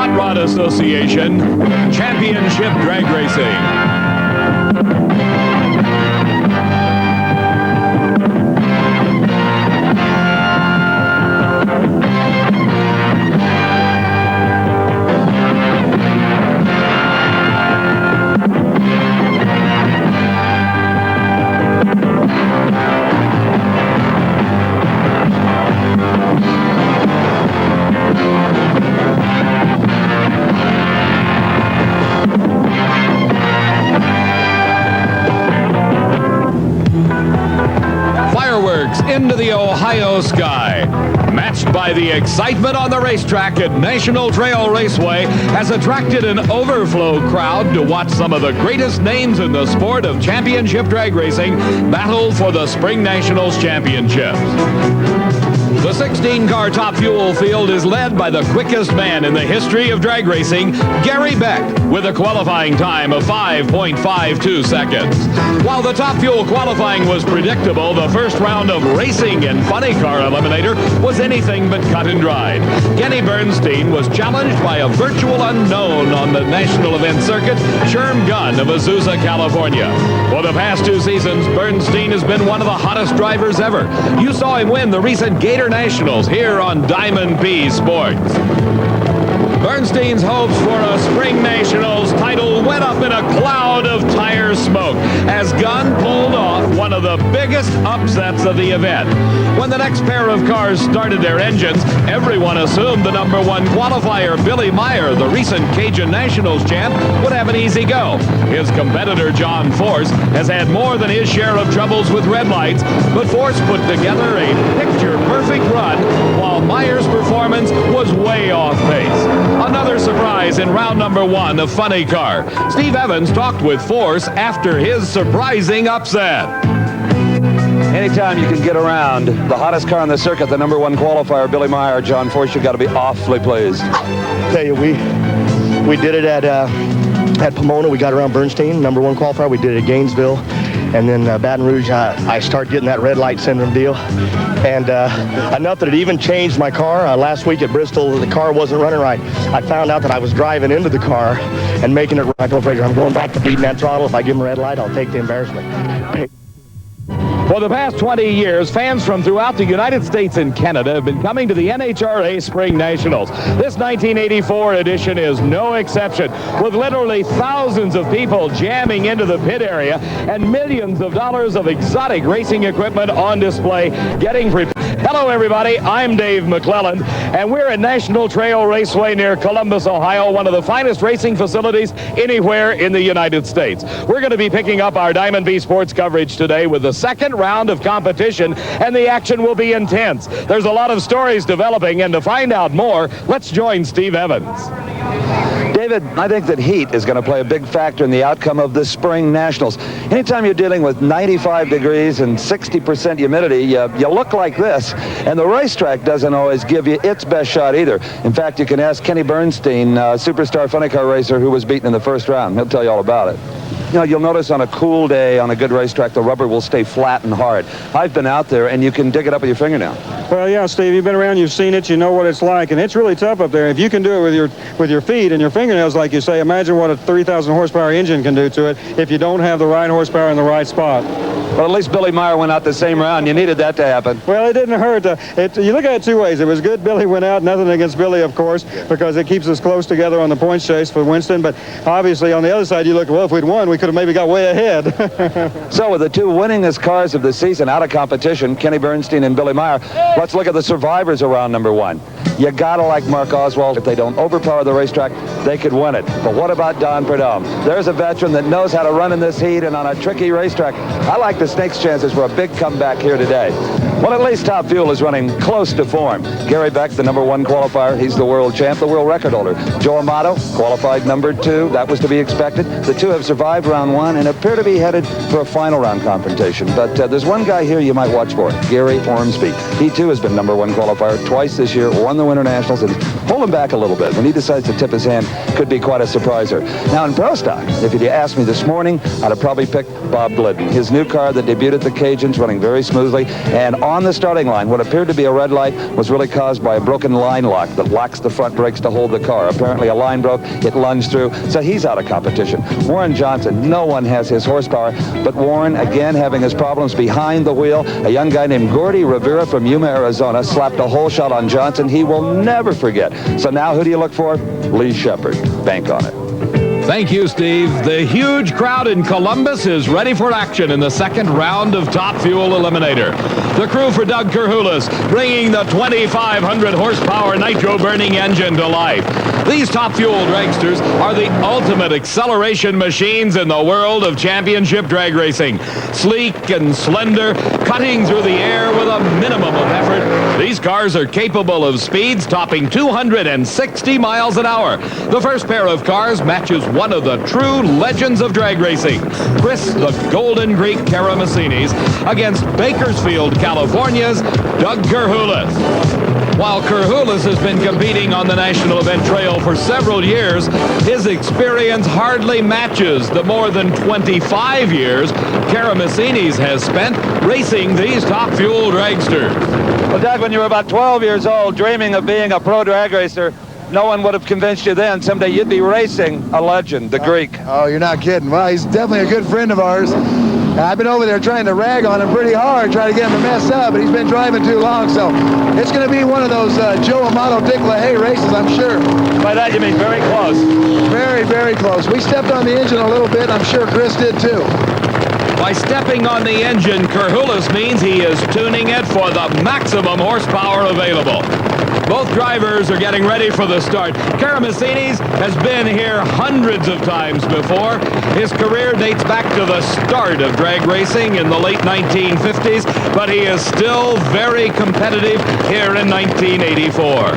Hot Rod Association Championship Drag Racing. Into the Ohio sky, matched by the excitement on the racetrack at National Trail Raceway, has attracted an overflow crowd to watch some of the greatest names in the sport of championship drag racing battle for the Spring Nationals Championships. The 16-car top fuel field is led by the quickest man in the history of drag racing, Gary Beck, with a qualifying time of 5.52 seconds. While the top fuel qualifying was predictable, the first round of racing and funny car eliminator was anything but cut and dried. Kenny Bernstein was challenged by a virtual unknown on the national event circuit, Sherm Gunn of Azusa, California. For the past 2 seasons, Bernstein has been one of the hottest drivers ever. You saw him win the recent Gator Nationals here on Diamond P Sports. Bernstein's hopes for a Spring Nationals title went up in a cloud of tire smoke as Gunn pulled off one of the biggest upsets of the event. When the next pair of cars started their engines, everyone assumed the #1 qualifier, Billy Meyer, the recent Cajun Nationals champ, would have an easy go. His competitor, John Force, has had more than his share of troubles with red lights, but Force put together a picture-perfect run while Meyer's performance was way off pace. Another surprise in round #1 of Funny Car. Steve Evans talked with Force after his surprising upset. Anytime you can get around the hottest car on the circuit, the #1 qualifier, Billy Meyer, John Force, you've got to be awfully pleased. Tell you, we did it at Pomona. We got around Bernstein, #1 qualifier. We did it at Gainesville. And then Baton Rouge, I started getting that red light syndrome deal. And enough that it even changed my car. Last week at Bristol, the car wasn't running right. I found out that I was driving into the car and making it right. I told Fraser, I'm going back to beating that throttle. If I give him a red light, I'll take the embarrassment. For the past 20 years, fans from throughout the United States and Canada have been coming to the NHRA Spring Nationals. This 1984 edition is no exception, with literally thousands of people jamming into the pit area and millions of dollars of exotic racing equipment on display, getting prepared. Hello, everybody. I'm Dave McClelland, and we're at National Trail Raceway near Columbus, Ohio, one of the finest racing facilities anywhere in the United States. We're going to be picking up our Diamond B Sports coverage today with the second round of competition, and the action will be intense. There's a lot of stories developing, and to find out more, let's join Steve Evans. David, I think that heat is going to play a big factor in the outcome of this Spring Nationals. Anytime you're dealing with 95 degrees and 60% humidity, you look like this, and the racetrack doesn't always give you its best shot either. In fact, you can ask Kenny Bernstein, superstar funny car racer who was beaten in the first round. He'll tell you all about it. You know, you'll notice on a cool day on a good racetrack, the rubber will stay flat and hard. I've been out there, and you can dig it up with your fingernail. Well, yeah, Steve, you've been around, you've seen it, you know what it's like, and it's really tough up there. If you can do it with your feet and your fingernails, like you say, imagine what a 3,000 horsepower engine can do to it if you don't have the right horsepower in the right spot. Well, at least Billy Meyer went out the same round. You needed that to happen. Well, it didn't hurt. You look at it 2 ways. It was good Billy went out. Nothing against Billy, of course, because it keeps us close together on the points chase for Winston. But obviously, on the other side, you look, well, if we'd won, we could have maybe got way ahead. So with the two winningest cars of the season out of competition, Kenny Bernstein and Billy Meyer, let's look at the survivors around #1. You gotta like Mark Oswald. If they don't overpower the racetrack, they could win it. But what about Don Prudhomme? There's a veteran that knows how to run in this heat and on a tricky racetrack. I like the Snakes' chances for a big comeback here today. Well, at least Top Fuel is running close to form. Gary Beck, the #1 qualifier, he's the world champ, the world record holder. Joe Amato, qualified #2, that was to be expected. The two have survived round 1 and appear to be headed for a final round confrontation. But there's one guy here you might watch for, Gary Ormsby. He too has been #1 qualifier twice this year, won the Winter Nationals, and hold him back a little bit. When he decides to tip his hand, could be quite a surpriser. Now in Pro Stock, if you'd asked me this morning, I'd have probably picked Bob Glidden. His new car that debuted at the Cajuns, running very smoothly, and on the starting line, what appeared to be a red light was really caused by a broken line lock that locks the front brakes to hold the car. Apparently a line broke, it lunged through, so he's out of competition. Warren Johnson, no one has his horsepower, but Warren, again, having his problems behind the wheel. A young guy named Gordy Rivera from Yuma, Arizona, slapped a hole shot on Johnson he will never forget. So now who do you look for? Lee Shepard. Bank on it. Thank you, Steve. The huge crowd in Columbus is ready for action in the second round of Top Fuel Eliminator. The crew for Doug Kerhulis bringing the 2,500 horsepower nitro-burning engine to life. These Top Fuel dragsters are the ultimate acceleration machines in the world of championship drag racing. Sleek and slender, cutting through the air with a minimum of effort. These cars are capable of speeds topping 260 miles an hour. The first pair of cars matches one of the true legends of drag racing, Chris the Golden Greek Karamessinis, against Bakersfield, California's Doug Kerhulis. While Kerhulis has been competing on the national event trail for several years, his experience hardly matches the more than 25 years Karamessinis has spent racing these Top Fuel dragsters. Well, Doug, when you were about 12 years old, dreaming of being a pro drag racer, no one would have convinced you then someday you'd be racing a legend, the Greek. Oh, you're not kidding. Well, he's definitely a good friend of ours. I've been over there trying to rag on him pretty hard, trying to get him to mess up, but he's been driving too long, so it's going to be one of those Joe Amato, Dick LaHaye races, I'm sure. By that you mean very close. Very, very close. We stepped on the engine a little bit. I'm sure Chris did too. By stepping on the engine, Kerhulis means he is tuning it for the maximum horsepower available. Both drivers are getting ready for the start. Karamessinis has been here hundreds of times before. His career dates back to the start of drag racing in the late 1950s, but he is still very competitive here in 1984.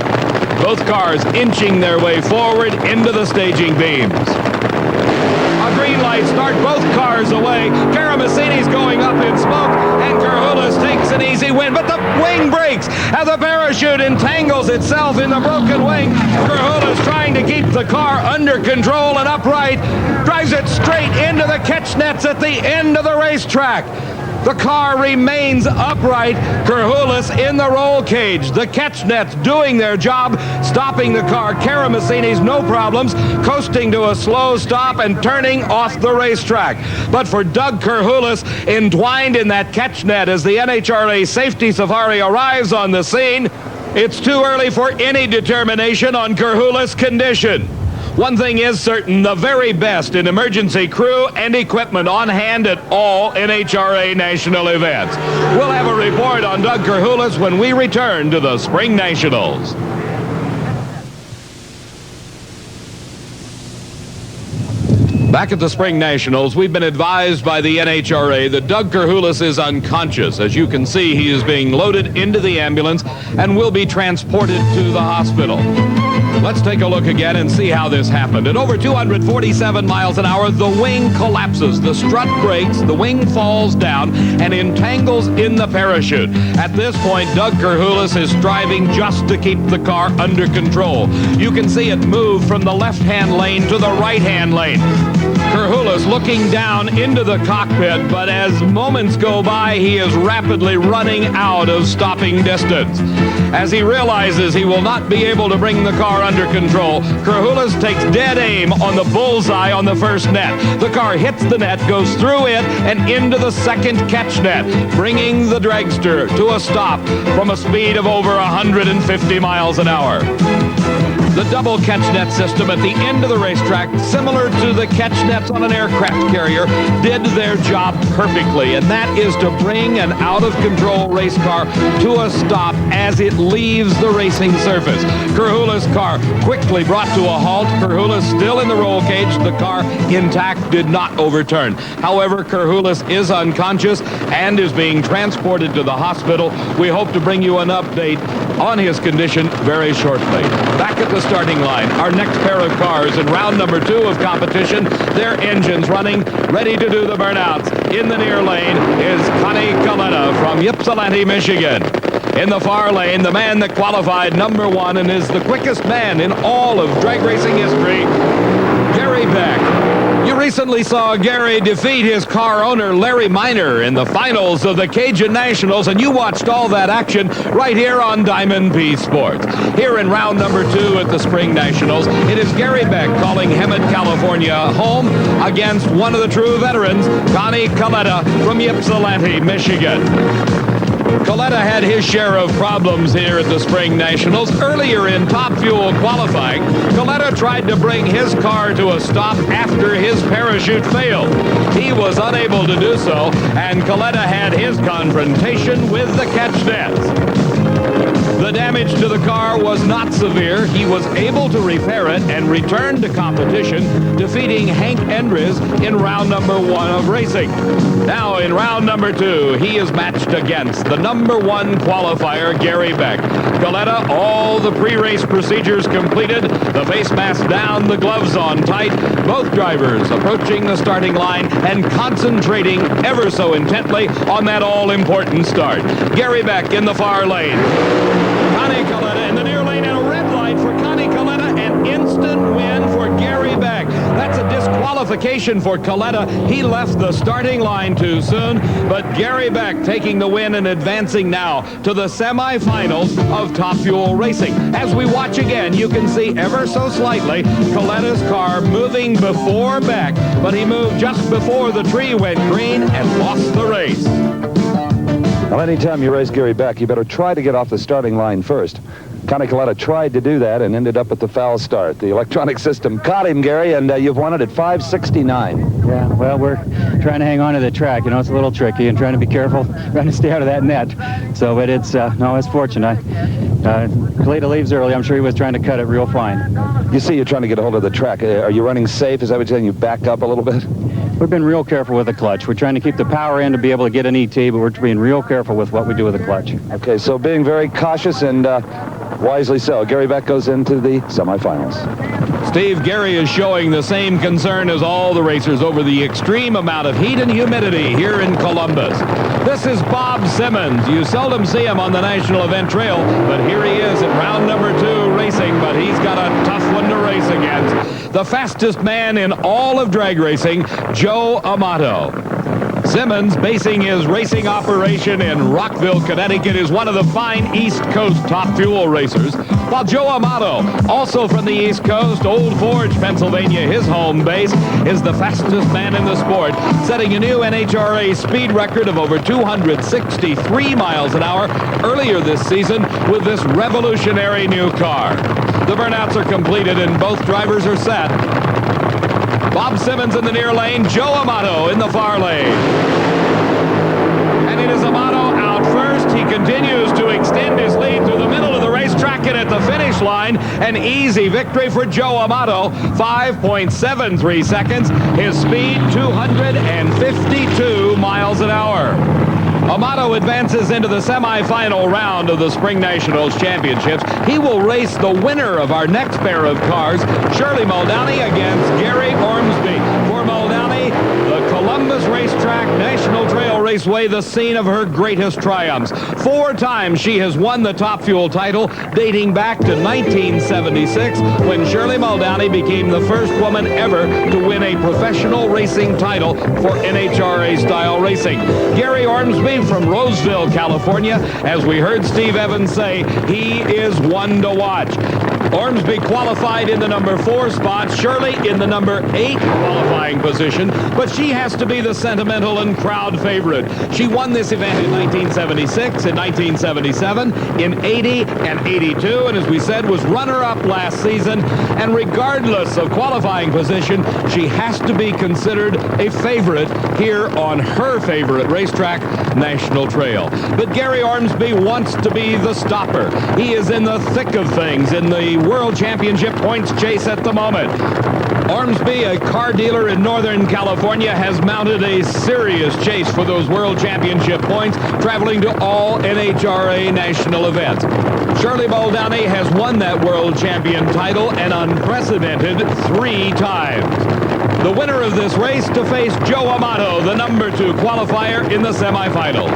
Both cars inching their way forward into the staging beams. A green light start both cars away. Karamessinis going up in smoke, and Kerhulis takes an easy win, but the wing breaks as the parachute entangles itself in the broken wing. Kerhulis, trying to keep the car under control and upright, drives it straight into the catch nets at the end of the racetrack. The car remains upright. Kerhulis in the roll cage. The catch nets doing their job, stopping the car. Karamessinis, no problems, coasting to a slow stop and turning off the racetrack. But for Doug Kerhulis, entwined in that catch net as the NHRA Safety Safari arrives on the scene, it's too early for any determination on Kerhulis' condition. One thing is certain, the very best in emergency crew and equipment on hand at all NHRA national events. We'll have a report on Doug Kerhulis when we return to the Spring Nationals. Back at the Spring Nationals, we've been advised by the NHRA that Doug Kerhulis is unconscious. As you can see, he is being loaded into the ambulance and will be transported to the hospital. Let's take a look again and see how this happened. At over 247 miles an hour, the wing collapses. The strut breaks, the wing falls down, and entangles in the parachute. At this point, Doug Kerhulis is striving just to keep the car under control. You can see it move from the left-hand lane to the right-hand lane. Kerhulis looking down into the cockpit, but as moments go by, he is rapidly running out of stopping distance. As he realizes he will not be able to bring the car under control, Kerhulis takes dead aim on the bullseye on the first net. The car hits the net, goes through it, and into the second catch net, bringing the dragster to a stop from a speed of over 150 miles an hour. The double catch net system at the end of the racetrack, similar to the catch nets on an aircraft carrier, did their job perfectly, and that is to bring an out-of-control race car to a stop as it leaves the racing surface. Kerhulis' car quickly brought to a halt. Kerhulis still in the roll cage. The car intact, did not overturn. However, Kerhulis is unconscious and is being transported to the hospital. We hope to bring you an update on his condition very shortly. Back at the starting line, our next pair of cars in round number 2 of competition, their engines running, ready to do the burnouts. In the near lane is Connie Coletta from Ypsilanti, Michigan. In the far lane, the man that qualified number 1 and is the quickest man in all of drag racing history, Gary Beck. You recently saw Gary defeat his car owner, Larry Miner, in the finals of the Cajun Nationals, and you watched all that action right here on Diamond P Sports. Here in round number 2 at the Spring Nationals, it is Gary Beck calling Hemet, California home against one of the true veterans, Connie Coletta from Ypsilanti, Michigan. Coletta had his share of problems here at the Spring Nationals. Earlier in Top Fuel qualifying, Coletta tried to bring his car to a stop after his parachute failed. He was unable to do so, and Coletta had his confrontation with the catch nets. The damage to the car was not severe. He was able to repair it and return to competition, defeating Hank Endres in round number 1 of racing. Now in round number 2, he is matched against the number 1 qualifier, Gary Beck. Coletta, all the pre-race procedures completed, the face mask down, the gloves on tight, both drivers approaching the starting line and concentrating ever so intently on that all-important start. Gary Beck in the far lane. Connie Coletta in the near lane, and a red light for Connie Coletta, an instant win for Gary Beck. That's a disqualification for Coletta. He left the starting line too soon, but Gary Beck taking the win and advancing now to the semifinals of Top Fuel Racing. As we watch again, you can see ever so slightly Coletta's car moving before Beck, but he moved just before the tree went green and lost the race. Well, anytime you race Gary Beck, you better try to get off the starting line first. Connie Coletta tried to do that and ended up at the foul start. The electronic system caught him, Gary, and you've won it at 5:69. Yeah, well, we're trying to hang on to the track. You know, it's a little tricky and trying to be careful, trying to stay out of that net. So, but it's, no, it's fortunate. Coletta leaves early. I'm sure he was trying to cut it real fine. You see you're trying to get a hold of the track. Are you running safe? Is that what you're saying? You back up a little bit? We've been real careful with the clutch. We're trying to keep the power in to be able to get an ET, but we're being real careful with what we do with the clutch. Okay, so being very cautious and wisely so. Gary Beck goes into the semifinals. Steve, Gary is showing the same concern as all the racers over the extreme amount of heat and humidity here in Columbus. This is Bob Simmons. You seldom see him on the national event trail, but here he is in round number 2 racing, but he's got a tough one to race against. The fastest man in all of drag racing, Joe Amato. Simmons, basing his racing operation in Rockville, Connecticut, is one of the fine East Coast Top Fuel racers, while Joe Amato, also from the East Coast, Old Forge, Pennsylvania, his home base, is the fastest man in the sport, setting a new NHRA speed record of over 263 miles an hour earlier this season with this revolutionary new car. The burnouts are completed and both drivers are set. Bob Simmons in the near lane, Joe Amato in the far lane. And it is Amato out first. He continues to extend his lead through the middle of the racetrack, and at the finish line, an easy victory for Joe Amato, 5.73 seconds. His speed, 252 miles an hour. Amato advances into the semifinal round of the Spring Nationals Championships. He will race the winner of our next pair of cars, Shirley Muldowney against Gary Ormsby. For Muldowney, the Columbus Racetrack National Trail Raceway, the scene of her greatest triumphs. 4 times she has won the Top Fuel title, dating back to 1976, when Shirley Muldowney became the first woman ever to win a professional racing title for NHRA-style racing. Gary Ormsby from Roseville, California. As we heard Steve Evans say, he is one to watch. Ormsby qualified in the number 4 spot, Shirley in the number 8 qualifying position, but she has to be the sentimental and crowd favorite. She won this event in 1976, in 1977, in 80 and 82, and as we said, was runner-up last season, and regardless of qualifying position, she has to be considered a favorite here on her favorite racetrack, National Trail. But Gary Ormsby wants to be the stopper. He is in the thick of things in the World Championship points chase at the moment. Ormsby, a car dealer in Northern California, has mounted a serious chase for those World Championship points, traveling to all NHRA national events. Shirley Muldowney has won that World Champion title an unprecedented 3 times. The winner of this race to face Joe Amato, the number 2 qualifier in the semifinals.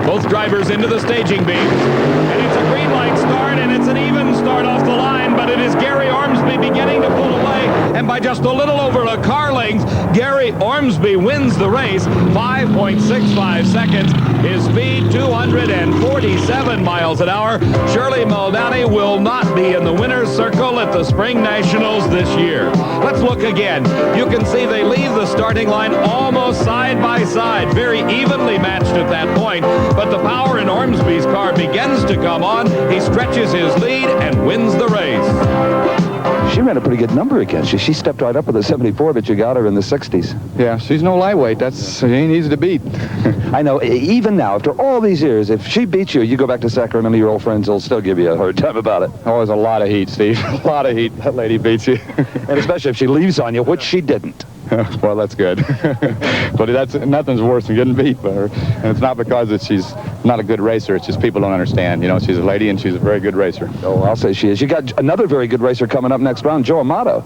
Both drivers into the staging beam. And it's a green light start, and it's an even start off the line, but it is Gary Ormsby beginning to pull away, and by just a little over a car length, Gary Ormsby wins the race, 5.65 seconds. His speed, 247 miles an hour. Shirley Muldowney will not be in the winner's circle at the Spring Nationals this year. Let's look again. You can see they leave the starting line almost side by side, very evenly matched at that point, but the power in Ormsby's car begins to come on. He stretches his lead and wins the race. She ran a pretty good number against you. She stepped right up with the 74, but you got her in the 60s. Yeah, she's no lightweight. She ain't easy to beat. I know. Even now, after all these years, if she beats you, you go back to Sacramento, your old friends will still give you a hard time about it. Oh, there's a lot of heat, Steve. A lot of heat. That lady beats you. And especially if she leaves on you, which she didn't. Well, that's good. But nothing's worse than getting beat by her. And it's not because she's not a good racer. It's just people don't understand. You know, she's a lady and she's a very good racer. Oh, I'll say she is. You got another very good racer coming up next round, Joe Amato.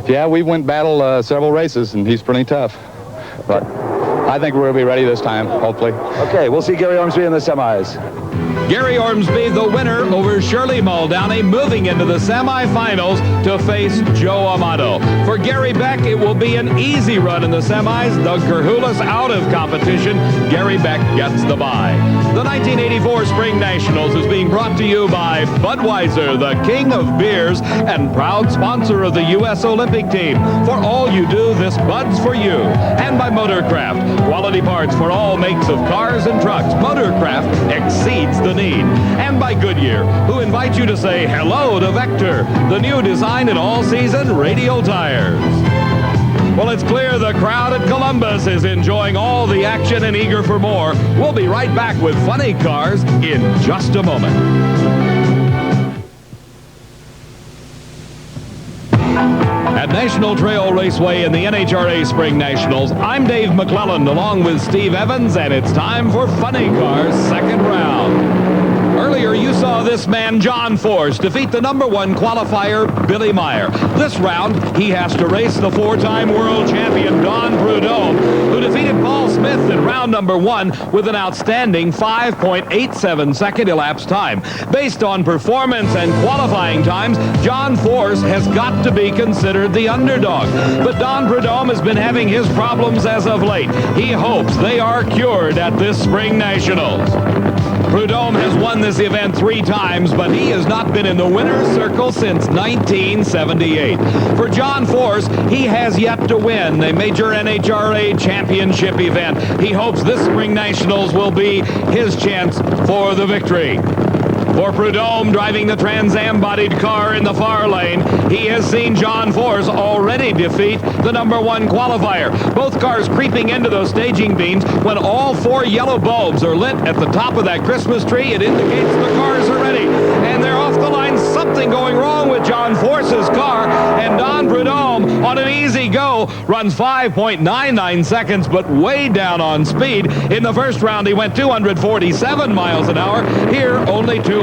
Yeah, we went battle several races, and he's pretty tough. But I think we're going to be ready this time, hopefully. Okay, we'll see Gary Ormsby in the semis. Gary Ormsby, the winner over Shirley Muldowney, moving into the semifinals to face Joe Amato. For Gary Beck, it will be an easy run in the semis. Doug Kerhulis out of competition. Gary Beck gets the bye. The 1984 Spring Nationals is being brought to you by Budweiser, the king of beers and proud sponsor of the U.S. Olympic team. For all you do, this Bud's for you. And by Motorcraft, quality parts for all makes of cars and trucks. Motorcraft exceeds the need. And by Goodyear, who invite you to say hello to Vector, the new design in all-season radial tires. Well, it's clear the crowd at Columbus is enjoying all the action and eager for more. We'll be right back with Funny Cars in just a moment. At National Trail Raceway in the NHRA Spring Nationals, I'm Dave McClelland along with Steve Evans, and it's time for Funny Cars' second round. Earlier, you saw this man, John Force, defeat the #1 qualifier, Billy Meyer. This round, he has to race the 4-time world champion, Don Prudhomme, who defeated Paul Smith in round #1 with an outstanding 5.87 second elapsed time. Based on performance and qualifying times, John Force has got to be considered the underdog. But Don Prudhomme has been having his problems as of late. He hopes they are cured at this Spring Nationals. Prudhomme has won this event 3 times, but he has not been in the winner's circle since 1978. For John Force, he has yet to win a major NHRA championship event. He hopes this Spring Nationals will be his chance for the victory. For Prudhomme, driving the Trans Am-bodied car in the far lane, he has seen John Force already defeat the #1 qualifier. Both cars creeping into those staging beams. When all 4 yellow bulbs are lit at the top of that Christmas tree, it indicates the cars are ready. And they're off the line. Something going wrong with John Force's car. And Don Prudhomme, on an easy go, runs 5.99 seconds, but way down on speed. In the first round, he went 247 miles an hour. Here, only 212.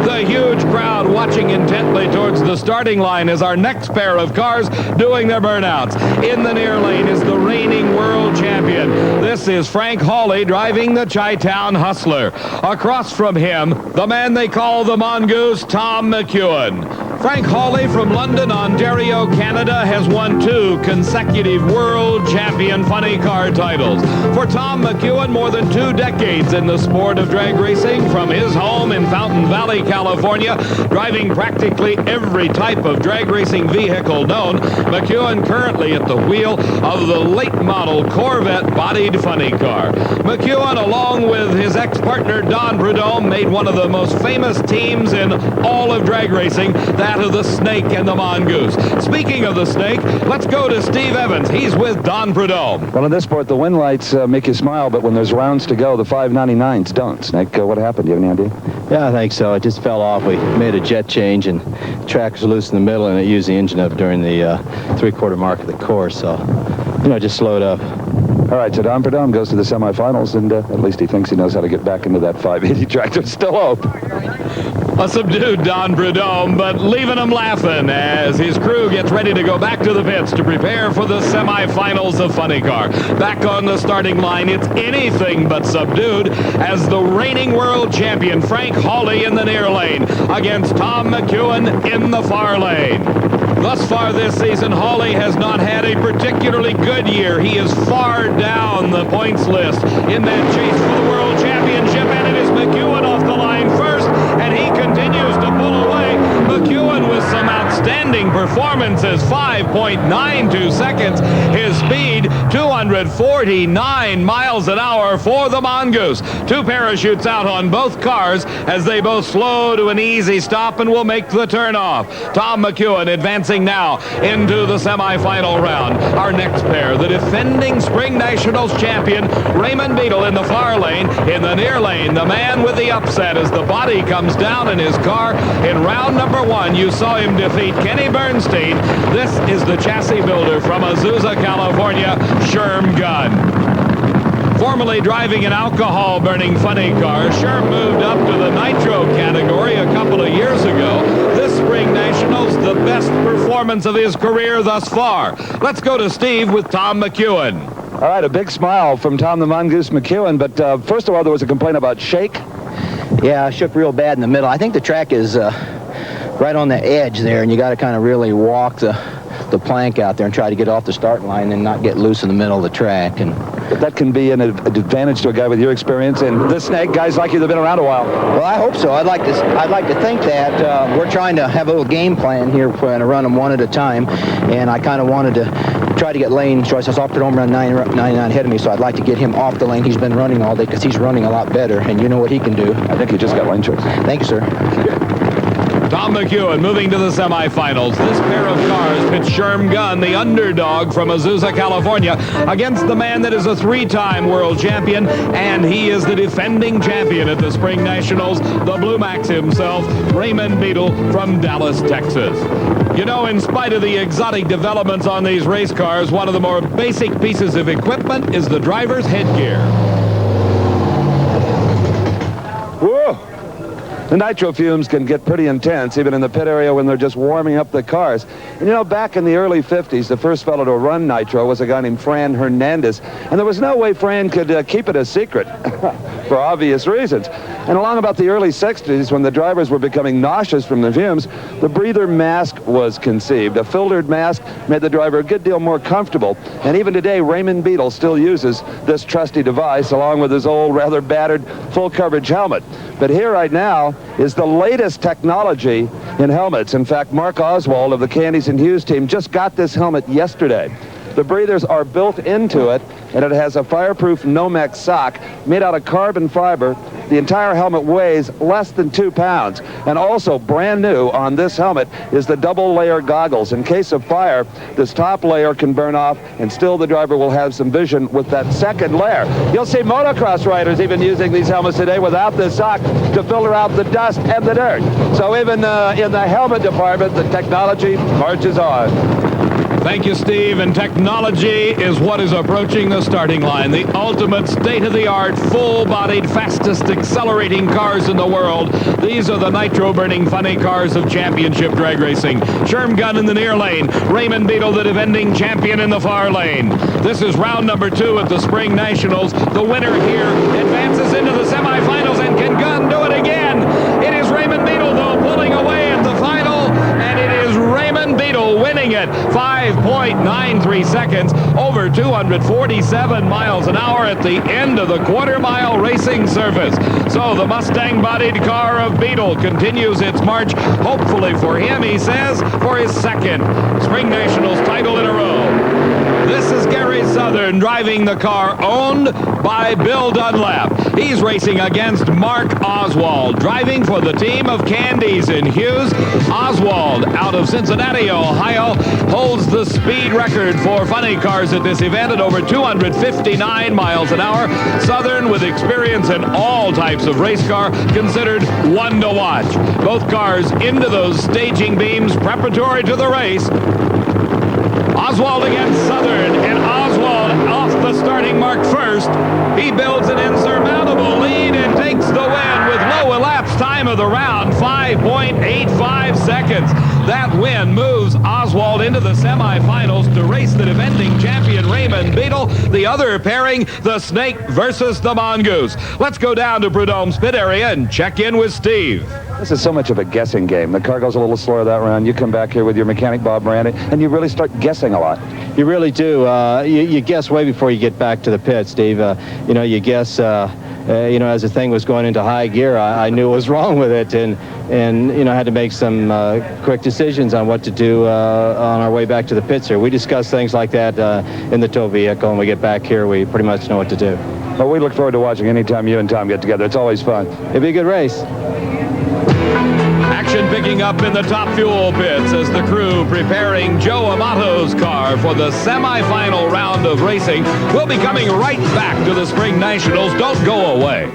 The huge crowd watching intently towards the starting line as our next pair of cars doing their burnouts. In the near lane is the reigning world champion. This is Frank Hawley driving the Chi-Town Hustler. Across from him, the man they call the Mongoose, Tom McEwen. Frank Hawley from London, Ontario, Canada, has won 2 consecutive world champion funny car titles. For Tom McEwen, more than 2 decades in the sport of drag racing, from his home in Fountain Valley, California, driving practically every type of drag racing vehicle known. McEwen currently at the wheel of the late model Corvette bodied funny car. McEwen, along with his ex-partner Don Prudhomme, made one of the most famous teams in all of drag racing, that of the Snake and the Mongoose. Speaking of the Snake, let's go to Steve Evans. He's with Don Prudhomme. Well, in this sport, the win lights make you smile, but when there's rounds to go, the 599s don't. Snake, what happened? Do you have any idea? Yeah, I think so. It just fell off. We made a jet change, and the track was loose in the middle, and it used the engine up during the 3/4 mark of the course, so, it just slowed up. All right, so Don Prudhomme goes to the semifinals, and at least he thinks he knows how to get back into that 580 track. There's still hope. A subdued Don Prudhomme, but leaving him laughing as his crew gets ready to go back to the pits to prepare for the semifinals of Funny Car. Back on the starting line, it's anything but subdued as the reigning world champion Frank Hawley in the near lane against Tom McEwen in the far lane. Thus far this season, Hawley has not had a particularly good year. He is far down the points list in that chase for the world championship, and it is McEwen off the line first, and he continues to pull away. McEwen with some outstanding performances, 5.92 seconds. His speed, 249 miles an hour for the Mongoose. Two parachutes out on both cars as they both slow to an easy stop and will make the turnoff. Tom McEwen advancing now into the semifinal round. Our next pair, the defending Spring Nationals champion, Raymond Beadle in the far lane. In the near lane, the man with the upset as the body comes down in his car. In round number 1, you saw him defeat Kenny Bernstein. This is the chassis builder from Azusa, California, Sherm Gunn. Formerly driving an alcohol-burning funny car, Sherm moved up to the nitro category a couple of years ago. This Spring Nationals, the best performance of his career thus far. Let's go to Steve with Tom McEwen. All right, a big smile from Tom the Mongoose McEwen, but first of all, there was a complaint about shake. Yeah, I shook real bad in the middle. I think the track is right on the edge there, and you got to kind of really walk the plank out there and try to get off the starting line and not get loose in the middle of the track. And that can be an advantage to a guy with your experience. And this snake, guys like you, they've been around a while. Well, I hope so. I'd like to think that we're trying to have a little game plan here and run them one at a time. And I kind of wanted to try to get lane choice. I saw Prudhomme run 99 ahead of me, so I'd like to get him off the lane. He's been running all day because he's running a lot better, and you know what he can do. I think he just got lane choice. Thank you, sir. Tom McEwen moving to the semifinals. This pair of cars pits Sherm Gunn, the underdog from Azusa, California, against the man that is a 3-time world champion, and he is the defending champion at the Spring Nationals, the Blue Max himself, Raymond Beadle from Dallas, Texas. You know, in spite of the exotic developments on these race cars, one of the more basic pieces of equipment is the driver's headgear. Whoa! The nitro fumes can get pretty intense, even in the pit area when they're just warming up the cars. And you know, back in the early 50s, the first fellow to run nitro was a guy named Fran Hernandez. And there was no way Fran could keep it a secret, for obvious reasons. And along about the early 60s, when the drivers were becoming nauseous from the fumes, the breather mask was conceived. A filtered mask made the driver a good deal more comfortable. And even today, Raymond Beadle still uses this trusty device, along with his old, rather battered, full-coverage helmet. But here right now is the latest technology in helmets. In fact, Mark Oswald of the Candies and Hughes team just got this helmet yesterday. The breathers are built into it, and it has a fireproof Nomex sock made out of carbon fiber. The entire helmet weighs less than 2 pounds. And also brand new on this helmet is the double layer goggles. In case of fire, this top layer can burn off, and still the driver will have some vision with that second layer. You'll see motocross riders even using these helmets today without this sock to filter out the dust and the dirt. So even in the helmet department, the technology marches on. Thank you, Steve. And technology is what is approaching the starting line. The ultimate state-of-the-art, full-bodied, fastest accelerating cars in the world. These are the nitro-burning funny cars of championship drag racing. Sherm Gunn in the near lane. Raymond Beadle, the defending champion, in the far lane. This is round number 2 at the Spring Nationals. The winner here advances into the semifinals, and can Gunn do it again? It is Raymond Beadle, though, pulling away at the final, and it is Raymond Beadle winning it. 5.93 seconds, over 247 miles an hour at the end of the quarter-mile racing surface. So the Mustang-bodied car of Beadle continues its march, hopefully for him, he says, for his second Spring Nationals title in a row. This is Gary Southern driving the car owned by Bill Dunlap. He's racing against Mark Oswald, driving for the team of Candies and Hughes. Oswald, out of Cincinnati, Ohio, holds the speed record for funny cars at this event at over 259 miles an hour. Southern, with experience in all types of race car, considered one to watch. Both cars into those staging beams preparatory to the race. Oswald against Southern, and Oswald off the starting mark first. He builds an insurmountable lead and takes takes the win with low elapsed time of the round, 5.85 seconds. That win moves Oswald into the semifinals to race the defending champion Raymond Beadle. The other pairing, the Snake versus the Mongoose. Let's go down to Prudhomme's pit area and check in with Steve. This is so much of a guessing game. The car goes a little slower that round. You come back here with your mechanic, Bob Miranda, and you really start guessing a lot. You really do. You guess way before you get back to the pit, Steve. You know, you guess, you know, as the thing was going into high gear, I knew what was wrong with it, and you know, had to make some quick decisions on what to do on our way back to the pits here. We discuss things like that in the tow vehicle, and we get back here, we pretty much know what to do. Well, we look forward to watching anytime you and Tom get together. It's always fun. It'll be a good race. Action picking up in the top fuel pits as the crew preparing Joe Amato's car for the semifinal round of racing. We'll be coming right back to the Spring Nationals. Don't go away.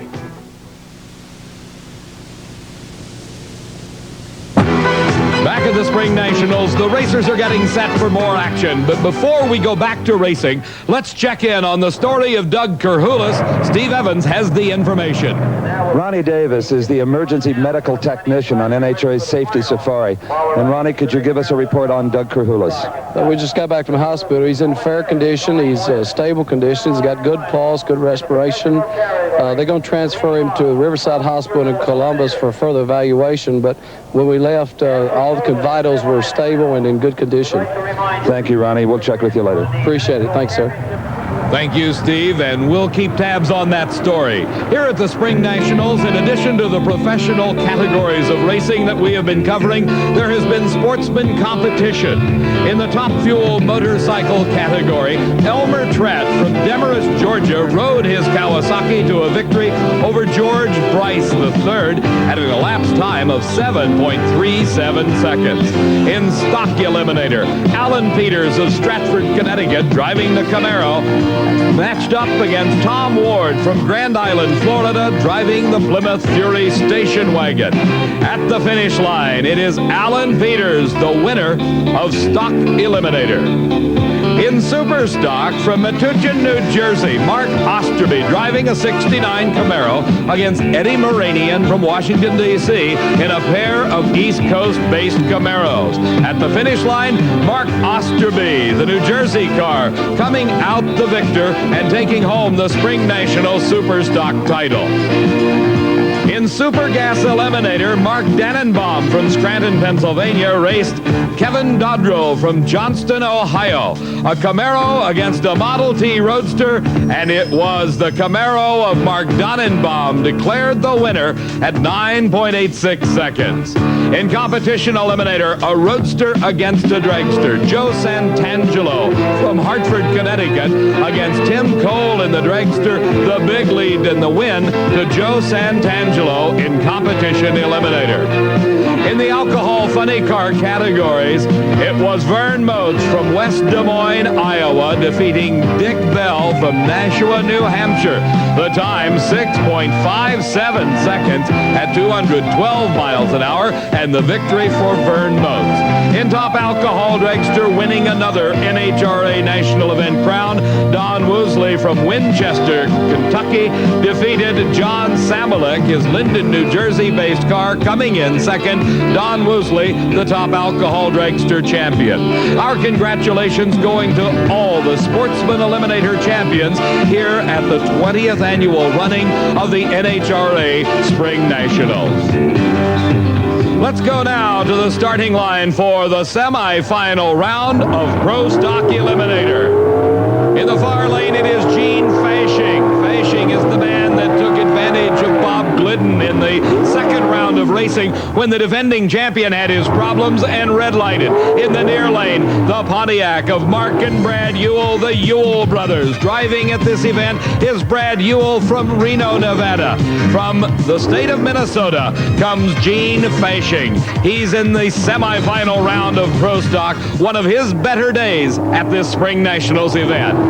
Back at the Spring Nationals, the racers are getting set for more action. But before we go back to racing, let's check in on the story of Doug Kerhulis. Steve Evans has the information. Ronnie Davis is the emergency medical technician on NHRA Safety Safari. And Ronnie, could you give us a report on Doug Kerhulis? We just got back from the hospital. He's in fair condition. He's stable condition. He's got good pulse, good respiration. They're going to transfer him to Riverside Hospital in Columbus for further evaluation. But when we left, all the vitals were stable and in good condition. Thank you, Ronnie. We'll check with you later. Appreciate it. Thanks, sir. Thank you, Steve, and we'll keep tabs on that story. Here at the Spring Nationals, in addition to the professional categories of racing that we have been covering, there has been sportsman competition. In the top fuel motorcycle category, Elmer Tratt from Demarest, Georgia, rode his Kawasaki to a victory over George Bryce III at an elapsed time of 7.37 seconds. In stock eliminator, Alan Peters of Stratford, Connecticut, driving the Camaro, matched up against Tom Ward from Grand Island, Florida, driving the Plymouth Fury station wagon. At the finish line, it is Alan Peters, the winner of Stock Eliminator. In Super Stock from Metuchen, New Jersey, Mark Osterby driving a 69 Camaro against Eddie Moranian from Washington, D.C. in a pair of East Coast-based Camaros. At the finish line, Mark Osterby, the New Jersey car, coming out the victor and taking home the Spring National Super Stock title. In Super Gas Eliminator, Mark Dannenbaum from Scranton, Pennsylvania, raced Kevin Dodrow from Johnston, Ohio. A Camaro against a Model T Roadster, and it was the Camaro of Mark Dannenbaum declared the winner at 9.86 seconds. In Competition Eliminator, a Roadster against a Dragster. Joe Santangelo from Hartford, Connecticut against Tim Cole in the Dragster. The big lead in the win to Joe Santangelo in Competition Eliminator. In the alcohol funny car categories, it was Vern Motes from West Des Moines, Iowa, defeating Dick Bell from Nashua, New Hampshire. The time, 6.57 seconds at 212 miles an hour, and the victory for Vern Motes. In top alcohol dragster, winning another NHRA National Event crown, Don Woosley from Winchester, Kentucky, defeated John Samalek, his Linden, New Jersey-based car, coming in second. Don Woosley, the top alcohol dragster champion. Our congratulations going to all the Sportsman Eliminator champions here at the 20th annual running of the NHRA Spring Nationals. Let's go now to the starting line for the semifinal round of Pro Stock Eliminator. In the far lane, it is Gene Fashing. Fashing is the man that took advantage of Bob Glidden in the second round of racing when the defending champion had his problems and red-lighted. In the near lane, the Pontiac of Mark and Brad Ewell, the Ewell brothers. Driving at this event is Brad Ewell from Reno, Nevada. From the state of Minnesota comes Gene Fashing. He's in the semifinal round of Pro Stock, one of his better days at this Spring Nationals event.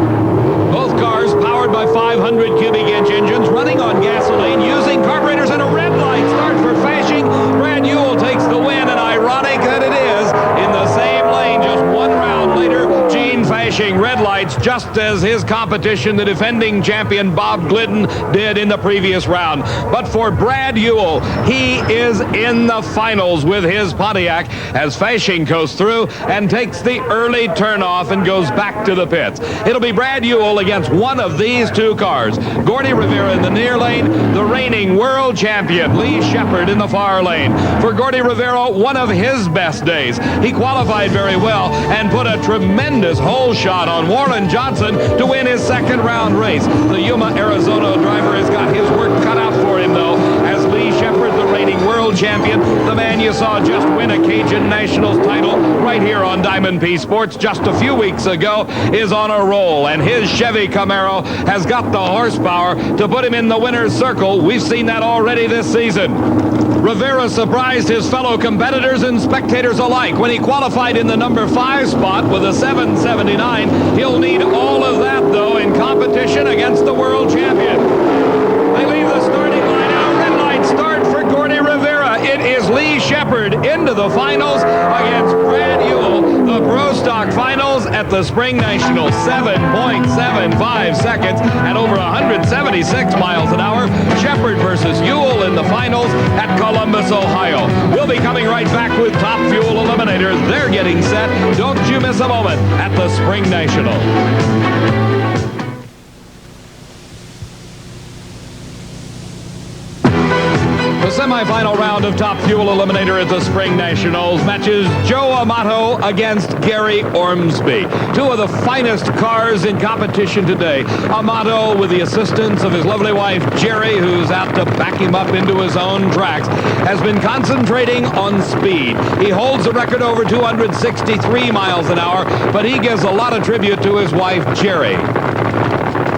Both cars powered by 500 cubic inch engines running on gasoline using carburetors and a red light start for Fashing. Brad Ewell takes the win, and ironic that it is in the same lane just one round later, Gene Fashing flashing red lights just as his competition, the defending champion Bob Glidden, did in the previous round. But for Brad Ewell, he is in the finals with his Pontiac as Fasching goes through and takes the early turnoff and goes back to the pits. It'll be Brad Ewell against one of these two cars. Gordy Rivera in the near lane, the reigning world champion Lee Shepherd in the far lane. For Gordy Rivera, one of his best days. He qualified very well and put a tremendous hole shot on Warren Johnson to win his second round race. The Yuma, Arizona driver has got his work cut out for him, though, as Lee Shepherd, the reigning world champion, the man you saw just win a Cajun Nationals title right here on Diamond P Sports just a few weeks ago, is on a roll, and his Chevy Camaro has got the horsepower to put him in the winner's circle. We've seen that already this season. Rivera surprised his fellow competitors and spectators alike when he qualified in the number 5 spot with a 779. He'll need all of that, though, in competition against the world champion. They leave the starting line out. Red light start for Gordy Rivera. It is Lee Shepherd into the finals against Brad Ewell. The Pro Stock Finals at the Spring Nationals. 7.75 seconds at over 176 miles an hour. Shepherd versus Ewell in the finals at Columbus, Ohio. We'll be coming right back with Top Fuel Eliminators. They're getting set. Don't you miss a moment at the Spring Nationals. The semifinal round of Top Fuel Eliminator at the Spring Nationals matches Joe Amato against Gary Ormsby. Two of the finest cars in competition today. Amato, with the assistance of his lovely wife, Jerry, who's out to back him up into his own tracks, has been concentrating on speed. He holds the record over 263 miles an hour, but he gives a lot of tribute to his wife, Jerry.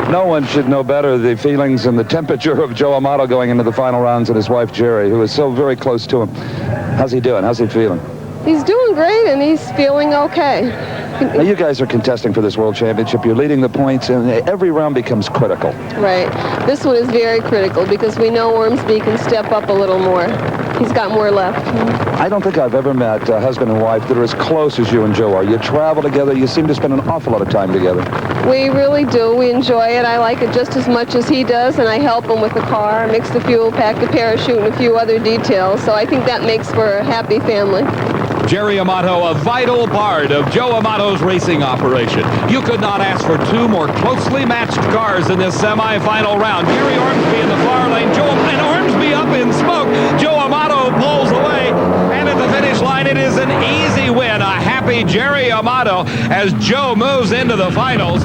No one should know better the feelings and the temperature of Joe Amato going into the final rounds than his wife, Jerry, who is so very close to him. How's he doing? How's he feeling? He's doing great, and he's feeling okay. Now, you guys are contesting for this world championship. You're leading the points, and every round becomes critical. Right. This one is very critical because we know Ormsby can step up a little more. He's got more left. I don't think I've ever met a husband and wife that are as close as you and Joe are. You travel together. You seem to spend an awful lot of time together. We really do. We enjoy it. I like it just as much as he does, and I help him with the car, mix the fuel, pack the parachute, and a few other details. So I think that makes for a happy family. Jerry Amato, a vital part of Joe Amato's racing operation. You could not ask for two more closely matched cars in this semifinal round. Gary Ormsby in the far lane, and Ormsby up in smoke. Joe Amato pulls away, and at the finish line, it is an easy win. A happy Jerry Amato as Joe moves into the finals.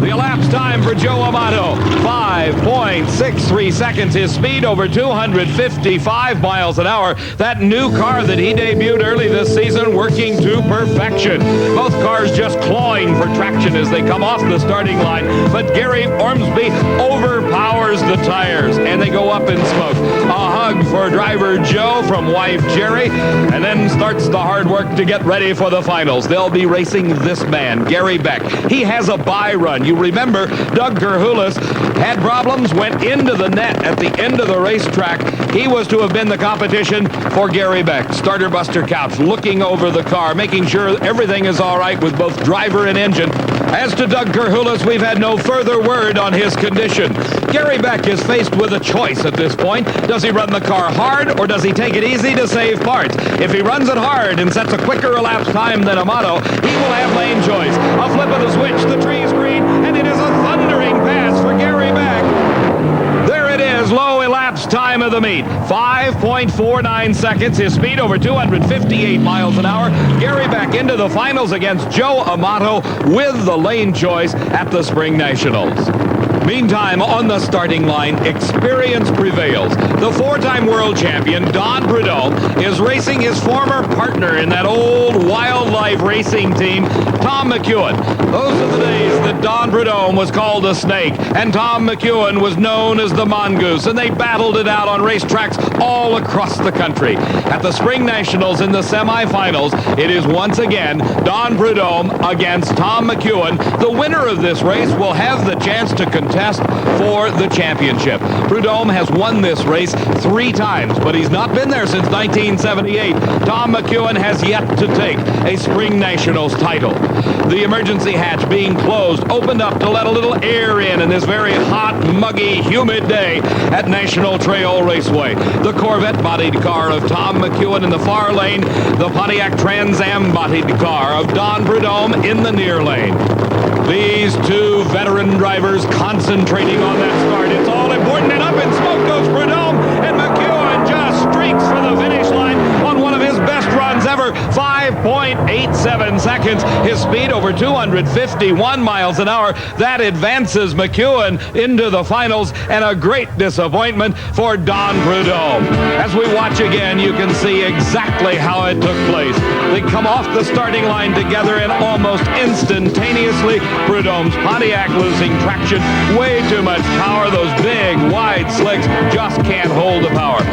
The elapsed time for Joe Amato, 5.63 seconds. His speed over 255 miles an hour. That new car that he debuted early this season working to perfection. Both cars just clawing for traction as they come off the starting line. But Gary Ormsby overpowers the tires, and they go up in smoke. A hug for driver Joe from wife Jerry, and then starts the hard work to get ready for the finals. They'll be racing this man, Gary Beck. He has a bye run. You remember Doug Gerhulis had problems, went into the net at the end of the racetrack. He was to have been the competition for Gary Beck. Starter Buster Couch looking over the car, making sure everything is all right with both driver and engine. As to Doug Gerhulis, we've had no further word on his condition. Gary Beck is faced with a choice at this point. Does he run the car hard, or does he take it easy to save parts? If he runs it hard and sets a quicker elapsed time than Amato, he will have lane choice. A flip of the switch, the tree's green, and it is a thundering pass for Gary Beck. There it is, low elapsed time of the meet. 5.49 seconds. His speed over 258 miles an hour. Gary Beck into the finals against Joe Amato with the lane choice at the Spring Nationals. Meantime, on the starting line, experience prevails. The four-time world champion, Don Prudhomme, is racing his former partner in that old wildlife racing team, Tom McEwen. Those are the days that Don Prudhomme was called a snake, and Tom McEwen was known as the mongoose, and they battled it out on racetracks all across the country. At the Spring Nationals in the semifinals, it is once again Don Prudhomme against Tom McEwen. The winner of this race will have the chance to continue contest for the championship. Prudhomme has won this race 3 times, but he's not been there since 1978. Tom McEwen has yet to take a Spring Nationals title. The emergency hatch being closed opened up to let a little air in this very hot, muggy, humid day at National Trail Raceway. The Corvette-bodied car of Tom McEwen in the far lane, the Pontiac Trans Am-bodied car of Don Prudhomme in the near lane. These 2 veteran drivers concentrating on that start. It's all important, and up in smoke goes Prudhomme, and McEwen just streaks for the finish line on one of his best runs ever, 5.87 seconds. His speed over 251 miles an hour. That advances McEwen into the finals, and a great disappointment for Don Prudhomme. As we watch again, you can see exactly how it took place. They come off the starting line together, and almost instantaneously, Prudhomme's Pontiac losing traction. Way too much power. Those big, wide slicks just can't hold the power.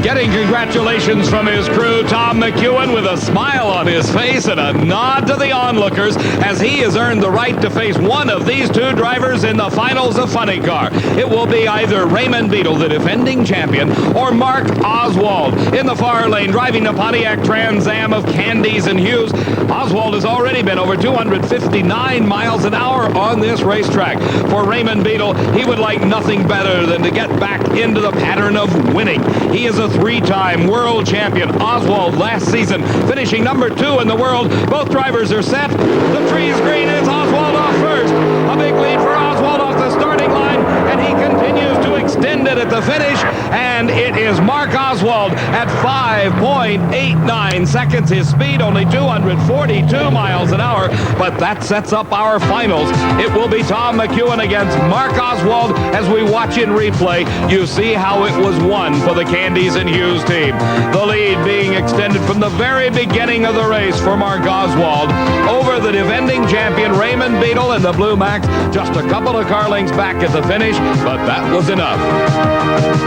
Getting congratulations from his crew, Tom McEwen, with a smile on his face and a nod to the onlookers, as he has earned the right to face one of these 2 drivers in the finals of Funny Car. It will be either Raymond Beadle, the defending champion, or Mark Oswald in the far lane, driving the Pontiac Trans Am of Candies and Hughes. Oswald has already been over 259 miles an hour on this racetrack. For Raymond Beadle, he would like nothing better than to get back into the pattern of winning. He is a 3-time world champion. Oswald last season finishing number 2 in the world. Both drivers are set. The tree's green. It's Oswald off first. A big lead for Oswald off the starting line, and he continues to extend it at the finish, and it is Mark Oswald at 5.89 seconds. His speed only 242 miles an hour, but that sets up our finals. It will be Tom McEwen against Mark Oswald. As we watch in replay, you see how it was won for the Candies and Hughes team. The lead being extended from the very beginning of the race for Mark Oswald over the defending champion Raymond Beadle in the Blue Max, just a couple of car lengths back at the finish, but that was enough.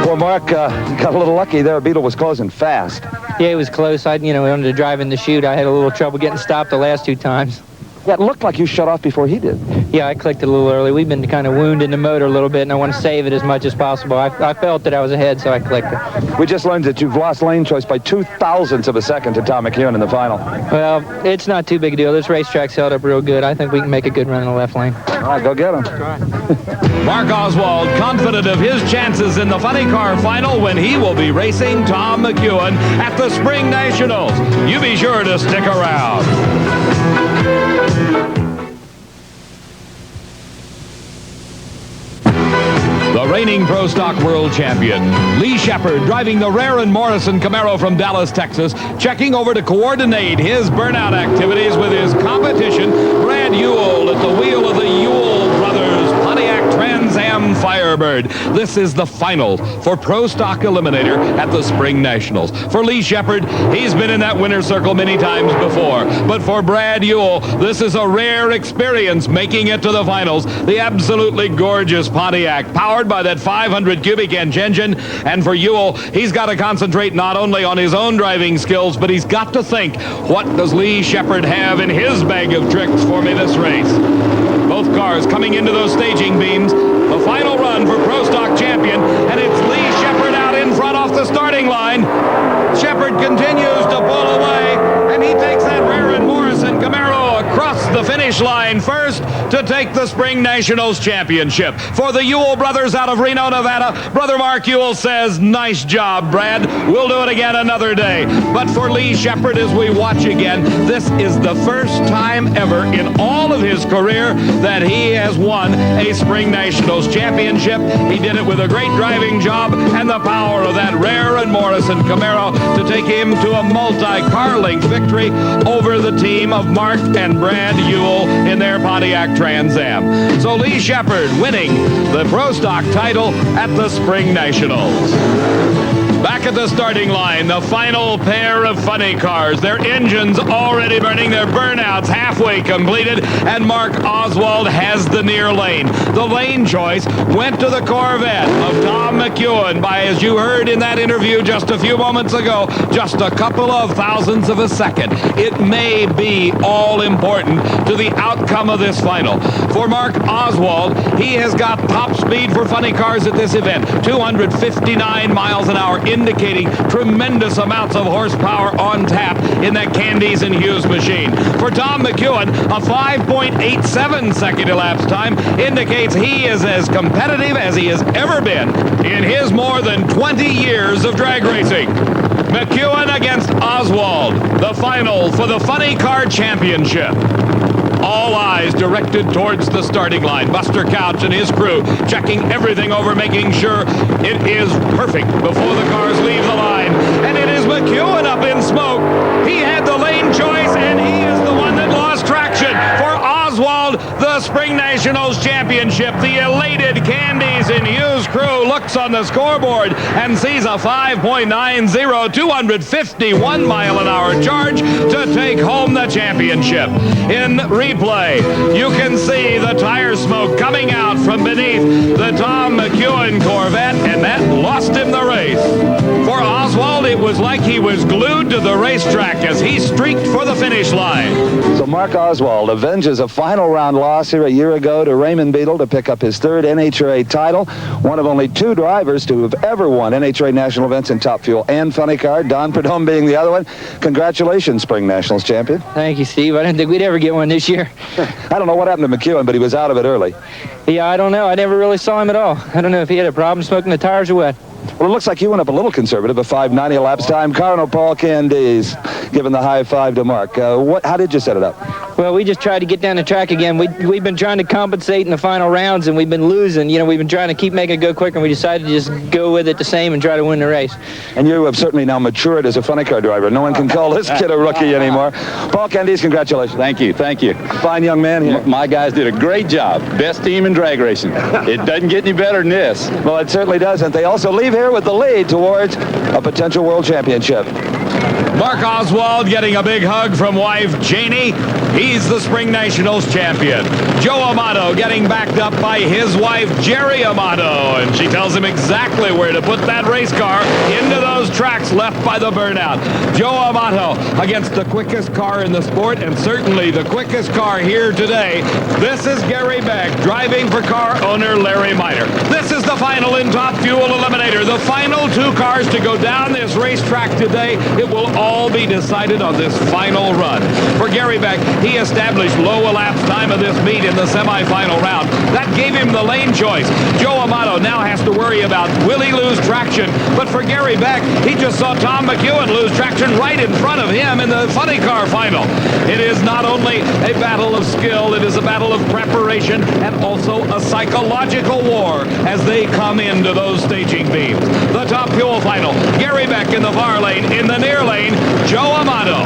Well, Mark got a little lucky there. Beadle was closing fast. Yeah, it was close. We wanted to drive in the chute. I had a little trouble getting stopped the last 2 times. Yeah, it looked like you shut off before he did. Yeah, I clicked it a little early. We've been kind of wounding the motor a little bit, and I want to save it as much as possible. I felt that I was ahead, so I clicked it. We just learned that you've lost lane choice by 0.02 of a second to Tom McEwen in the final. Well, it's not too big a deal. This racetrack's held up real good. I think we can make a good run in the left lane. All right, go get him. Mark Oswald confident of his chances in the Funny Car final when he will be racing Tom McEwen at the Spring Nationals. You be sure to stick around. The reigning Pro Stock World Champion, Lee Shepard, driving the rare and Morrison Camaro from Dallas, Texas, checking over to coordinate his burnout activities with his competition, Brad Ewell at the wheel of the Ewell Brothers Pontiac Trans Am Firebird. This is the final for Pro Stock Eliminator at the Spring Nationals. For Lee Shepard, he's been in that winner's circle many times before. But for Brad Ewell, this is a rare experience making it to the finals. The absolutely gorgeous Pontiac, powered by that 500 cubic inch engine. And for Ewell, he's got to concentrate not only on his own driving skills, but he's got to think, what does Lee Shepard have in his bag of tricks for me this race? Both cars coming into those staging beams. The final run for Pro Stock champion, and it's Lee Shepard out in front off the starting line. Shepard continues to pull away, and he takes that rare and Morrison Camaro across the finish line first to take the Spring Nationals championship. For the Ewell brothers out of Reno, Nevada, Brother Mark Ewell says, nice job, Brad. We'll do it again another day. But for Lee Shepard, as we watch again, this is the first time ever in all of his career that he has won a Spring Nationals championship. He did it with a great driving job and the power of that rare and Morrison Camaro to take him to a multi-car length victory over the team of Mark and Brad Ewell in their Pontiac Trans Am. So Lee Shepard winning the Pro Stock title at the Spring Nationals. Back at the starting line, the final pair of funny cars. Their engines already burning, their burnouts halfway completed, and Mark Oswald has the near lane. The lane choice went to the Corvette of Tom McEwen by, as you heard in that interview just a few moments ago, just a couple of thousandths of a second. It may be all important to the outcome of this final. For Mark Oswald, he has got top speed for funny cars at this event, 259 miles an hour, indicating tremendous amounts of horsepower on tap in that Candies and Hughes machine. For Tom McEwen, a 5.87 second elapsed time indicates he is as competitive as he has ever been in his more than 20 years of drag racing. McEwen against Oswald, the final for the Funny Car Championship. All eyes directed towards the starting line. Buster Couch and his crew checking everything over, making sure it is perfect before the cars leave the line. And it is McEwen up in smoke. He had the lane choice, and he is the one that lost traction. For Oswald, the Spring Nationals Championship, the elated Candies and Hughes crew looks on the scoreboard and sees a 5.90, 251 mile an hour charge to take home the championship. In replay, you can see the tire smoke coming out from beneath the Tom McEwen Corvette, and that lost him the race. For Oswald, it was like he was glued to the racetrack as he streaked for the finish line. So Mark Oswald avenges a final round loss here a year ago to Raymond Beadle to pick up his third NHRA title, one of only two drivers to have ever won NHRA national events in Top Fuel and Funny Car, Don Prudhomme being the other one. Congratulations, Spring Nationals champion. Thank you, Steve. I didn't think we'd ever get one this year. I don't know what happened to McEwen, but he was out of it early. Yeah, I don't know. I never really saw him at all. I don't know if he had a problem smoking the tires or what. Well, it looks like you went up a little conservative, a 5.90 elapsed time. Cardinal Paul Candies giving the high five to Mark. How did you set it up? Well, we just tried to get down the track again. We've been trying to compensate in the final rounds, and we've been losing. You know, we've been trying to keep making it go quicker, and we decided to just go with it the same and try to win the race. And you have certainly now matured as a funny car driver. No one can call this kid a rookie anymore. Paul Candies, congratulations. Thank you, thank you. Fine young man here. My guys did a great job. Best team in drag racing. It doesn't get any better than this. Well, it certainly doesn't. They also leave here with the lead towards a potential world championship. Mark Oswald getting a big hug from wife Janie. He's the Spring Nationals champion. Joe Amato getting backed up by his wife Jerry Amato, and she tells him exactly where to put that race car into those tracks left by the burnout. Joe Amato against the quickest car in the sport, and certainly the quickest car here today. This is Gary Beck driving for car owner Larry Miner. This is the final in Top Fuel Eliminator. The final two cars to go down this racetrack today. It will all be decided on this final run. For Gary Beck, he established low elapsed time of this meet in the semifinal round. That gave him the lane choice. Joe Amato now has to worry about will he lose traction. But for Gary Beck, he just saw Tom McEwen lose traction right in front of him in the funny car final. It is not only a battle of skill, it is a battle of preparation and also a psychological war as they come into those staging beams. The Top Fuel final, Gary Beck in the far lane, in the near lane, Joe Amato.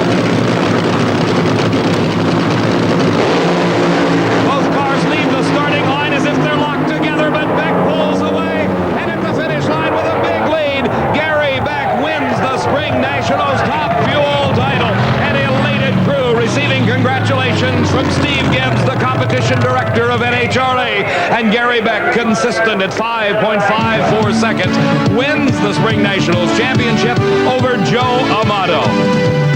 Both cars leave the starting line as if they're locked together, but Beck pulls away, and at the finish line with a big lead, Gary Beck wins the Spring Nationals Top Fuel title. An elated crew receiving congratulations from Steve Gibbs, the competition director of NHRA, and Gary Beck, consistent at 5.54 seconds, wins the Spring Nationals championship over Joe Amato.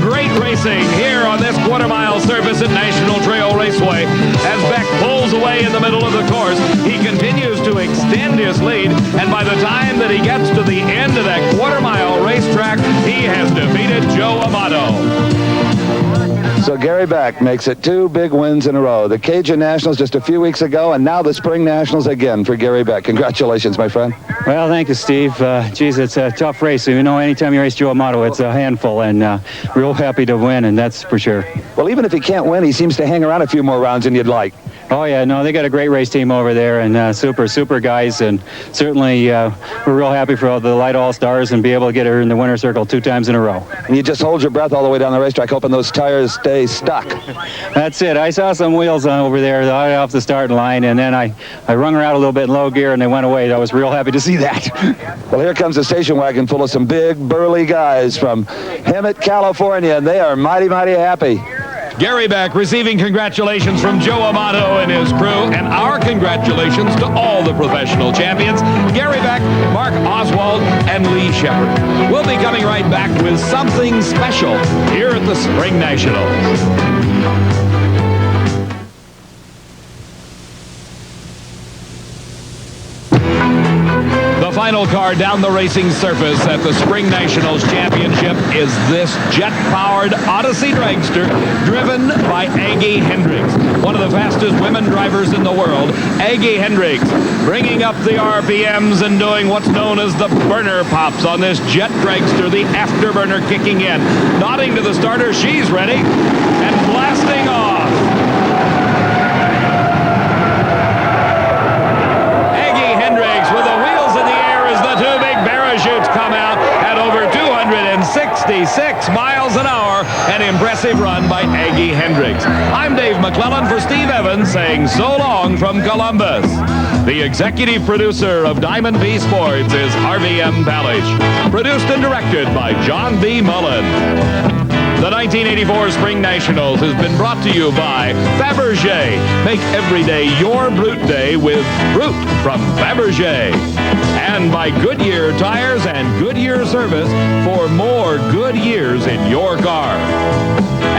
Great racing here on this quarter-mile surface at National Trail Raceway. As Beck pulls away in the middle of the course, he continues to extend his lead, and by the time that he gets to the end of that quarter-mile racetrack, he has defeated Joe Amato. So Gary Beck makes it two big wins in a row. The Cajun Nationals just a few weeks ago, and now the Spring Nationals again for Gary Beck. Congratulations, my friend. Well, thank you, Steve. Geez, it's a tough race. You know, anytime you race Joe Amato, it's a handful, and real happy to win, and that's for sure. Well, even if he can't win, he seems to hang around a few more rounds than you'd like. Oh, yeah, no, they got a great race team over there, and super guys, and certainly we're real happy for all the Light All-Stars and be able to get her in the winner's circle 2 times in a row. And you just hold your breath all the way down the racetrack, hoping those tires stay stay stuck. That's it. I saw some wheels over there right off the starting line, and then I wrung her out a little bit in low gear, and they went away. I was real happy to see that. Well, here comes a station wagon full of some big, burly guys from Hemet, California, and they are mighty, mighty happy. Gary Beck receiving congratulations from Joe Amato and his crew, and our congratulations to all the professional champions, Gary Beck, Mark Oswald, and Lee Shepard. We'll be coming right back with something special here at the Spring Nationals. The final car down the racing surface at the Spring Nationals Championship is this jet-powered Odyssey Dragster driven by Aggie Hendricks, one of the fastest women drivers in the world. Aggie Hendricks bringing up the RPMs and doing what's known as the burner pops on this jet dragster, the afterburner kicking in. Nodding to the starter, she's ready, and blasting off. Parachutes come out at over 266 miles an hour. An impressive run by Aggie Hendricks. I'm Dave McClellan for Steve Evans saying so long from Columbus. The executive producer of Diamond B Sports is Harvey M. Ballich. Produced and directed by John B. Mullen. The 1984 Spring Nationals has been brought to you by Fabergé. Make every day your Brute Day with Brute from Fabergé. And by Goodyear Tires and Goodyear Service for more good years in your car.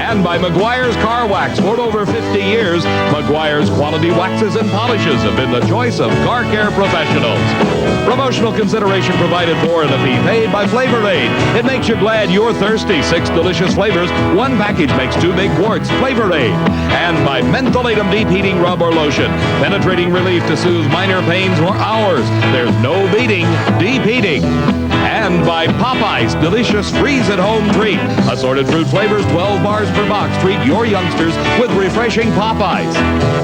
And by Meguiar's Car Wax. For over 50 years, Meguiar's quality waxes and polishes have been the choice of car care professionals. Promotional consideration provided for and a fee paid by Flavor Aid. It makes you glad you're thirsty. 6 delicious flavors. One package makes 2 big quarts. Flavor Aid. And by Mentholatum Deep Heating Rub or Lotion. Penetrating relief to soothe minor pains for hours. There's no beating, deep heating. And by Popeyes Delicious Freeze-at-Home Treat. Assorted fruit flavors, 12 bars per box. Treat your youngsters with refreshing Popeyes.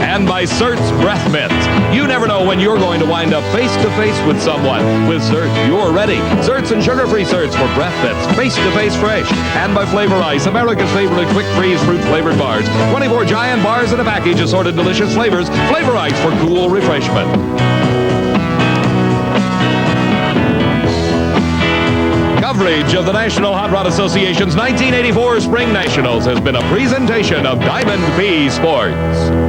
And by Cert's Breath Mints. You never know when you're going to wind up face-to-face with someone. With Cert, you're ready. Cert's and sugar-free Cert's for breath mints. Face-to-face fresh. And by Flavor Ice, America's favorite quick freeze fruit-flavored bars. 24 giant bars in a package, assorted delicious flavors. Flavor Ice for cool refreshment. Coverage of the National Hot Rod Association's 1984 Spring Nationals has been a presentation of Diamond B Sports.